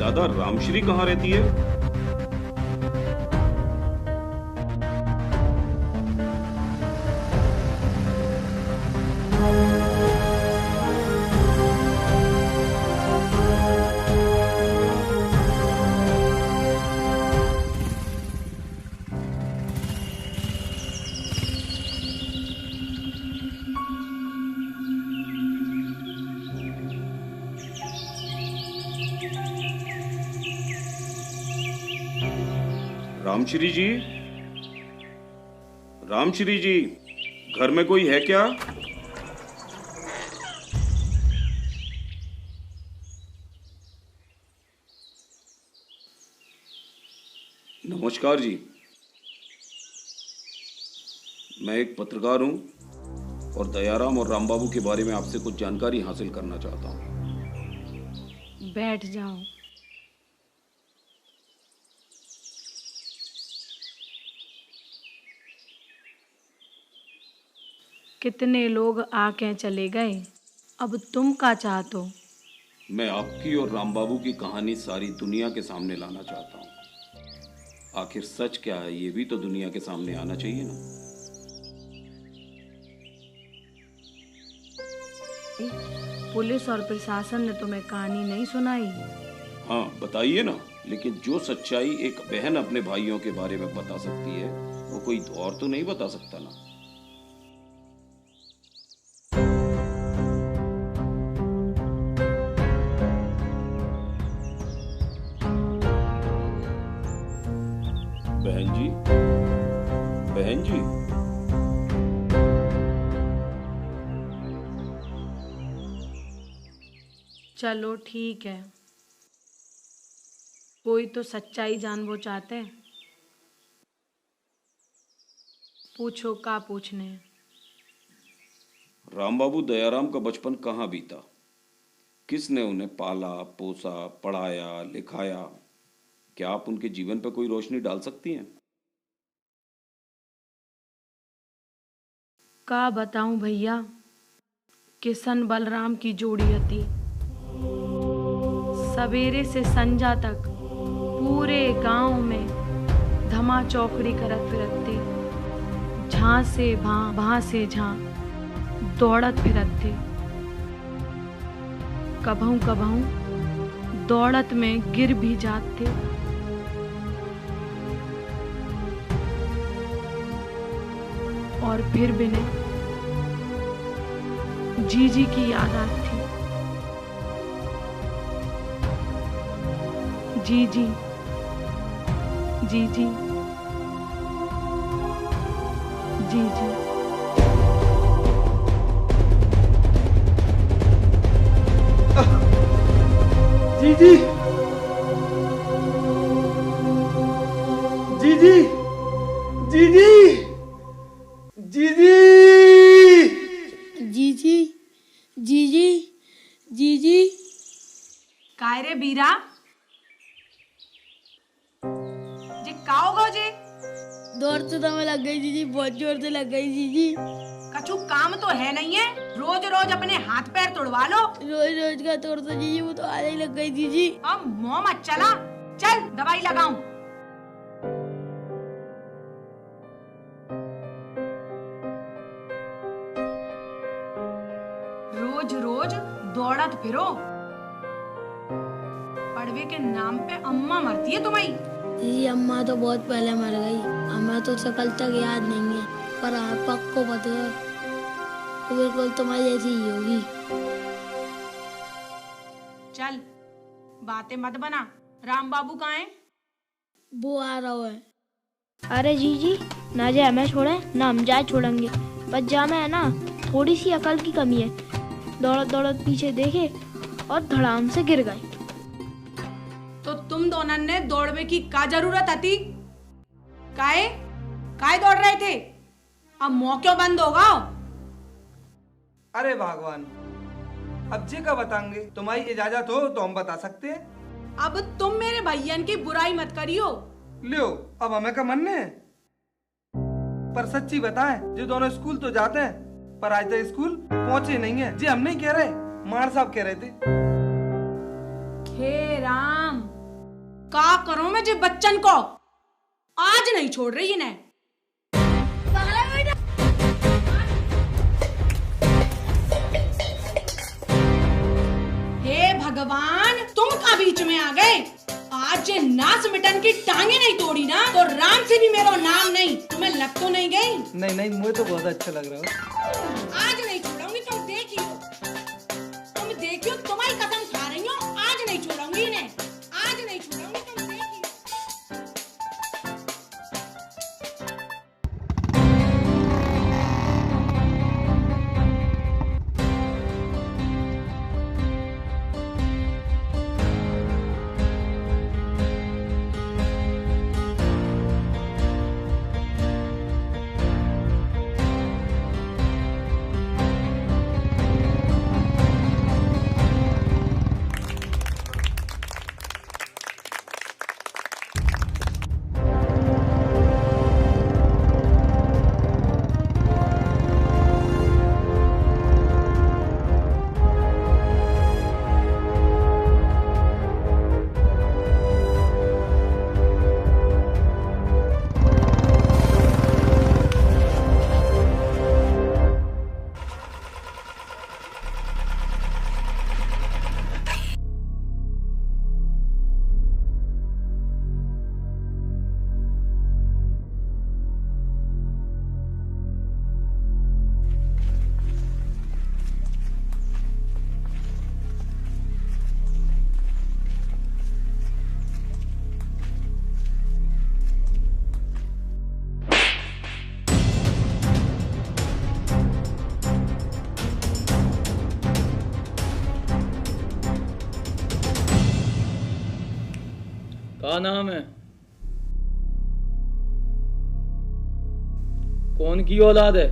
दादा, रामश्री कहाँ रहती है? रामश्री जी, रामश्री जी, घर में कोई है क्या? नमस्कार जी, मैं एक पत्रकार हूं और दयाराम और रामबाबू के बारे में आपसे कुछ जानकारी हासिल करना चाहता हूं। बैठ जाओ। कितने लोग आके चले गए, अब तुम का चाहते हो? मैं आपकी और रामबाबू की कहानी सारी दुनिया के सामने लाना चाहता हूं। आखिर सच क्या है, ये भी तो दुनिया के सामने आना चाहिए ना। पुलिस और प्रशासन ने तुम्हें कहानी नहीं सुनाई? हाँ, बताइए ना, लेकिन जो सच्चाई एक बहन अपने भाइयों के बारे में बता सकती है, वो कोई और तो नहीं बता सकता ना। बहन जी, बहन जी, चलो ठीक है, कोई तो सच्चाई जानना चाहते हैं, पूछो का पूछने। रामबाबू दयाराम का बचपन कहाँ बीता? किसने उन्हें पाला, पोसा, पढ़ाया, लिखाया? क्या आप उनके जीवन पर कोई रोशनी डाल सकती हैं? का बताऊं भैया, किशन बलराम की जोड़ी थी। सवेरे से संजा तक पूरे गांव में धमा चौकड़ी करत फिरते, झां से भां से झां दौड़त फिरते। कभऊ कभऊ दौड़त में गिर भी जाते। और फिर बिने जीजी की याद आती। जीजी, जीजी, जीजी। जीजी, जीजी, जीजी, जीजी, जीजी, जीजी, जीजी। काय रे बीरा, जी का होगा जी? दौड़ तो दमे लग गई जीजी, बहुत जोर से लग गई जीजी। कछु काम तो है नहीं है, रोज रोज अपने हाथ पैर तोड़वा लो। रोज रोज का तोड़ तो जीजी, वो तो आज ही लग गई जीजी। अब मुंह मत चला, चल दवाई लगाऊं। रोज रोज दौड़त फिरो। लाडवे के नाम पे अम्मा मरती है तुम्हारी। दीदी अम्मा तो बहुत पहले मर गई, हमें तो शकल तक याद नहीं है, पर हाँ पक्को पता है तो बिल्कुल तुम्हारी जैसी ही होगी। चल बातें मत बना। राम बाबू कहाँ है? वो आ रहा है। अरे जीजी, ना जाए हमें छोड़े ना हम जाए छोड़ेंगे, बस जा में है ना थोड़ी सी अकल की कमी है। दौड़त दौड़त पीछे देखे और धड़ाम से गिर गए। तो तुम दोनों ने दौड़ने की क्या जरूरत आती? काहे काहे दौड़ रहे थे? अब मुंह क्यों बंद होगा? अरे भगवान, अब जी का बताएंगे, तुम्हारी इजाजत हो तो हम बता सकते हैं। अब तुम मेरे भैयन की बुराई मत करियो। लियो, अब हमें का मन है, पर सच्ची बताएं, जो दोनों स्कूल तो जाते हैं पर आज तक स्कूल पहुंचे नहीं है। जी हम नहीं कह रहे, मार साहब कह रहे थे। हे राम, का करो मैं जे बच्चन को? आज नहीं छोड़ रही इन्हें। हे भगवान, तुम का बीच में आ गए? आज जे नाच मिटन की टांगे नहीं तोड़ी ना तो राम से भी मेरा नाम नहीं। तुम्हें लग तो नहीं गई? नहीं नहीं, मुझे तो बहुत अच्छा लग रहा है। आज नहीं छोड़ूंगी, तुम देखियो, तुम देखियो, तुम्हारी कसम खा रही हो, आज नहीं छोड़ूंगी इन्हें, आज नहीं छोड़ूंगी, तुम देखियो। क्या नाम है? कौन की औलाद है?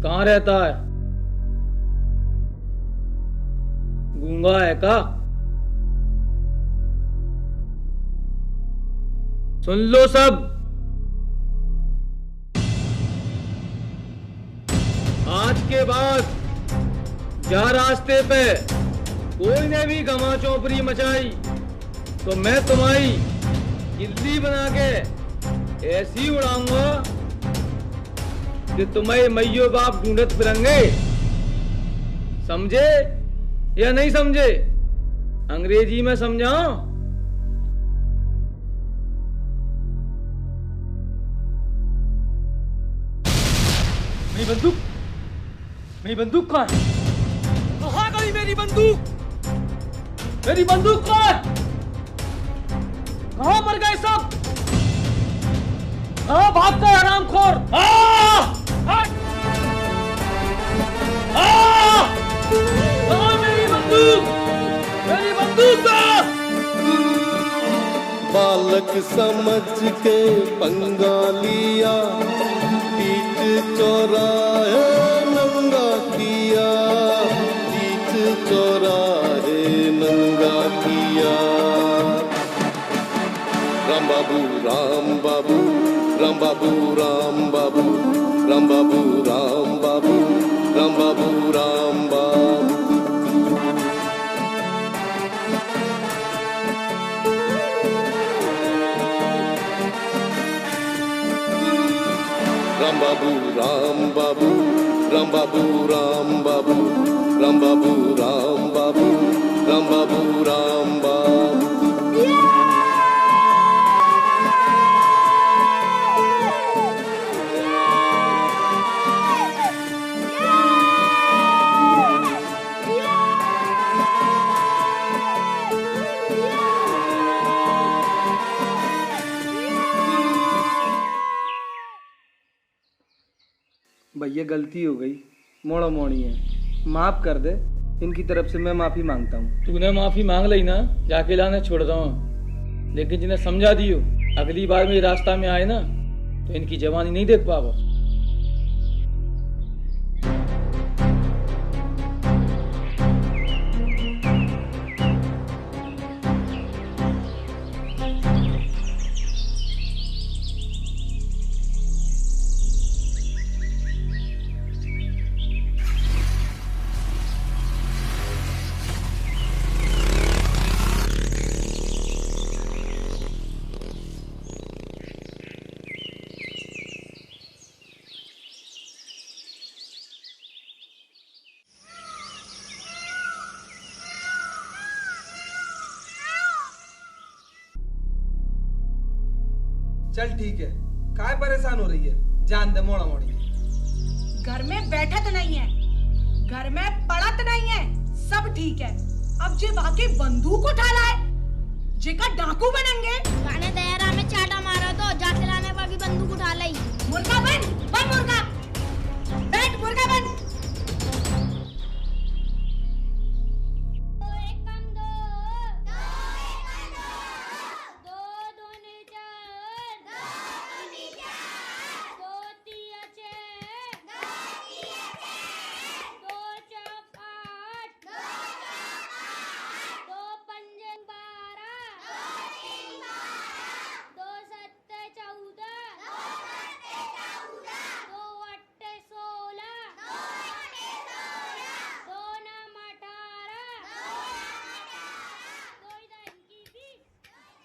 कहाँ रहता है? गूंगा है का? सुन लो सब, आज के बाद जा रास्ते पे कोई ने भी गमा चौपड़ी मचाई तो मैं तुम्हारी गिल्ली बना के ऐसी उड़ाऊंगा कि तुम्हारे मैयो बाप ढूंढत फिरेंगे। समझे या नहीं समझे? अंग्रेजी में समझाऊं? मेरी बंदूक, मेरी बंदूक कहाँ है? कहाँ गई मेरी बंदूक? मेरी बंदूक कहाँ है? कहाँ मर गए सब? कहाँ भाग गए हरामखोर? कहाँ मेरी बंदूक? मेरी बंदूक कहाँ? बालक समझ के पंगा लिया, पीठ चौराहे नंगा किया, पीठ चौराहे नंगा किया। राम बाबू राम बाबू, राम बाबू राम बाबू, राम बाबू राम बाबू, राम बाबू राम बाबू। राम बाबू राम बाबू, राम बाबू राम बाबू, राम बाबू राम बाबू, राम बाबू राम बाबू। भैया गलती हो गई, मोड़ा मोड़ी है, माफ कर दे। इनकी तरफ से मैं माफी मांगता हूँ। तूने माफी मांग ली ना, जाके लाने छोड़ रहा हूँ, लेकिन जिन्हें समझा दियो अगली बार मेरे रास्ता में आए ना तो इनकी जवानी नहीं देख पावा। चल ठीक है, काय परेशान हो रही है, जान दे मोड़ा मोड़ी। घर में बैठत नहीं है, घर में पड़त नहीं है, सब ठीक है। अब जे बाकी बंदूक उठा लाए, जेका डाकू बनेंगे। गाने दयारा में चाटा मारा तो जाके लाने बाकी बंदूक उठा लाई। मुर्गा बन, बन मुर्गा, बैठ मुर्गा बन।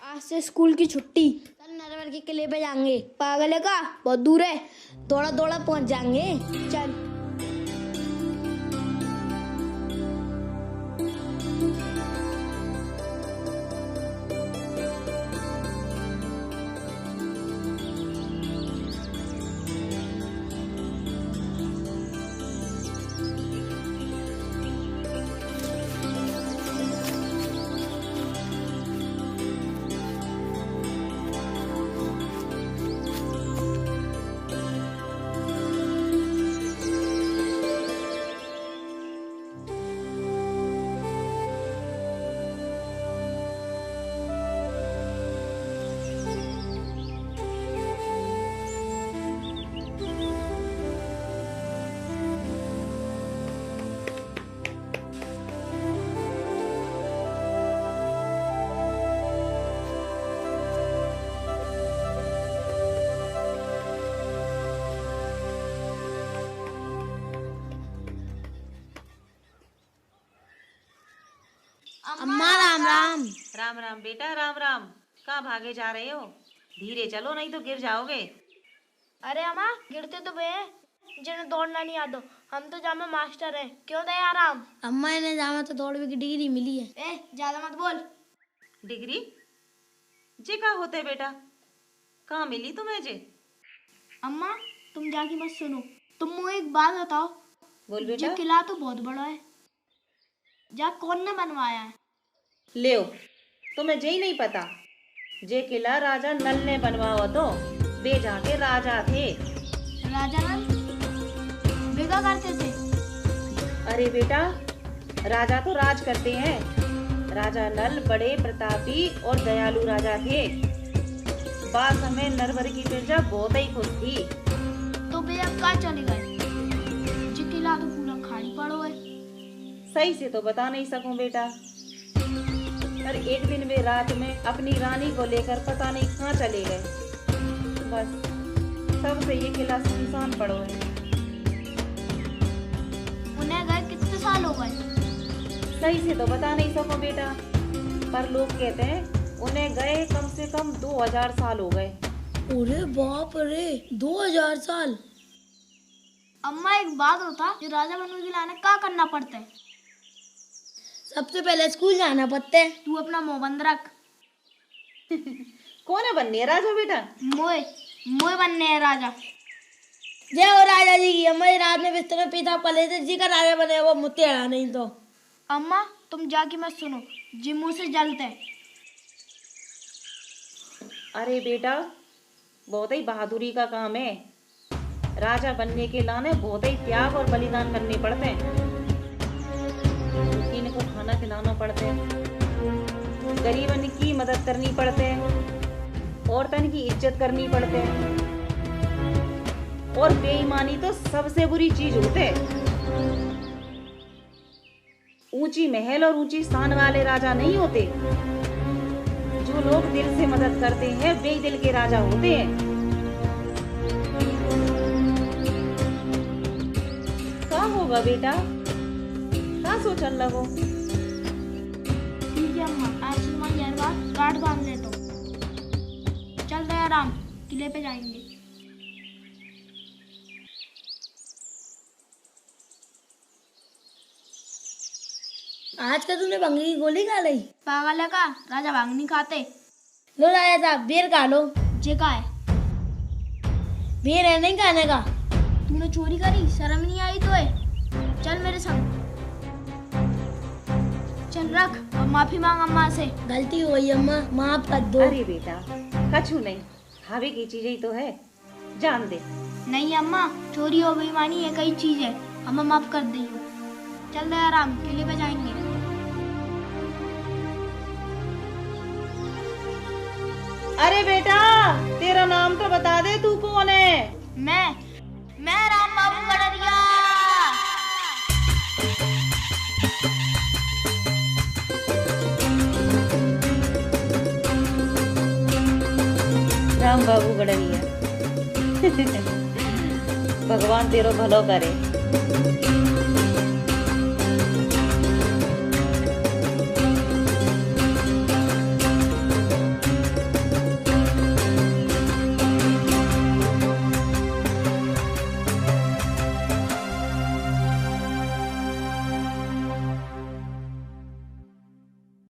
आज से स्कूल की छुट्टी, कल नरवर के किले पे जाएंगे। पागल है का, बहुत दूर है, दौड़ा दौड़ा पहुंच जाएंगे। चल। अम्मा राम राम। राम राम बेटा, राम राम। कहाँ भागे जा रहे हो? धीरे चलो नहीं तो गिर जाओगे। अरे अम्मा, गिरते तो वे हैं जिन्हें दौड़ना नहीं आता। हम तो जामा मास्टर हैं, क्यों दयाराम? अम्मा इन्हें जामा तो दौड़ की डिग्री मिली है। ए ज्यादा मत बोल। डिग्री जे का होते बेटा? कहाँ मिली तुम्हें जे? अम्मा तुम जाके मत सुनो, तुम मुझे एक बात बताओ। बोल बेटा। ये किला तो बहुत बड़ा है, जा कौन ने बनवाया है? ले तुम्हें जे ही नहीं पता? जे किला राजा नल ने बनवाया तो वे जाके राजा थे। राजा नल बेगा करते थे? अरे बेटा, राजा तो राज करते हैं। राजा नल बड़े प्रतापी और दयालु राजा थे। बाद समय नरवर की प्रजा बहुत ही खुश थी। तो वे अब कहाँ चले गए? जो किला तो पूरा खाली पड़ो है। सही से तो बता नहीं सकूं बेटा, पर एक दिन वे रात में अपनी रानी को लेकर पता नहीं कहाँ चले गए। बस तब से ये किला सुनसान पड़ो है। उन्हें गए कितने साल हो गए? सही से तो बता नहीं सकूं बेटा, पर लोग कहते हैं उन्हें गए कम से कम 2000 साल हो गए। अरे बाप रे, 2000 साल। अम्मा एक बात होता, जो राजा बनने के लिए क्या करना पड़ता है? सबसे पहले स्कूल जाना पड़ते। तू अपना मुंह बंद रख। कौन है बननी है राजा बेटा? मोए मोए बनने है राजा। जय हो राजा जी की। हमारी रात में बिस्तर में पेशाब कर लेते जी का राजा बने, वो मुझसे अड़ा नहीं तो। अम्मा तुम जाके मत सुनो, जी मुंह से जलते हैं। अरे बेटा, बहुत ही बहादुरी का काम है। राजा बनने के लाने बहुत ही त्याग और बलिदान करने पड़ते हैं। इनको खाना खिलाना पड़ते हैं, गरीबन की मदद करनी पड़ते हैं, औरतन की इज्जत करनी पड़ते हैं। और बेईमानी तो सबसे बुरी चीज होते है। ऊंची महल और ऊंची स्थान वाले राजा नहीं होते। जो लोग दिल से मदद करते हैं वे दिल के राजा होते हैं। क्या होगा बेटा? क्या सोचने लगो? ठीक है अम्मा, आज से तुम्हारी हर बात गार्ड बांध ले तो। चल रहे आराम, किले पे जाएंगे। आज का तूने भंगी की गोली खा ली? पागल है का? राजा भांग नहीं खाते। लो राजा साहब, बेर खा लो। जे का है? बेर है नहीं खाने का। तूने चोरी करी, शर्म नहीं आई तो है? चल मेरे संग। चल रख और माफी मांग अम्मा से। गलती हो गई अम्मा, माफ कर दो। अरे बेटा, कछु नहीं, हवे की चीज ही तो है, जान दे। नहीं अम्मा, चोरी हो गई मानी है, कई चीज है, अम्मा माफ कर दी हो। चल रहे आराम, किले पे जाएंगे। अरे बेटा, तेरा नाम तो बता दे, तू कौन है? मैं राम बाबू गडरिया। राम बाबू गडरिया। भगवान तेरो भलो करे।